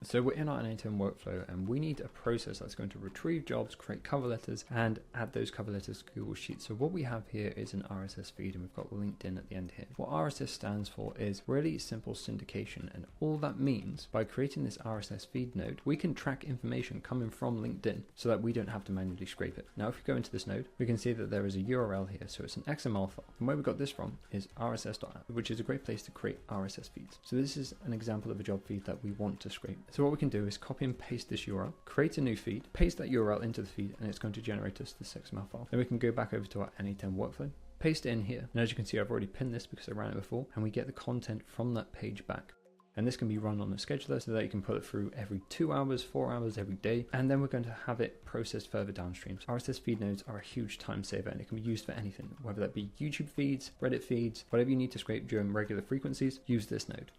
So we're in our n8n workflow and we need a process that's going to retrieve jobs, create cover letters, and add those cover letters to Google Sheets. So what we have here is an RSS feed, and we've got LinkedIn at the end here. What RSS stands for is really simple syndication, and all that means by creating this RSS feed node, we can track information coming from LinkedIn so that we don't have to manually scrape it. Now if we go into this node, we can see that there is a URL here, so it's an XML file. And where we got this from is rss.app, which is a great place to create RSS feeds. So this is an example of a job feed that we want to scrape. So what we can do is copy and paste this URL, create a new feed, paste that URL into the feed, and it's going to generate us this XML file. Then we can go back over to our n8n workflow, paste it in here, and as you can see I've already pinned this because I ran it before, and we get the content from that page back. And this can be run on a scheduler so that you can put it through every 2 hours, 4 hours, every day, and then we're going to have it processed further downstream. So RSS feed nodes are a huge time saver, and it can be used for anything, whether that be YouTube feeds, Reddit feeds, whatever you need to scrape during regular frequencies, use this node.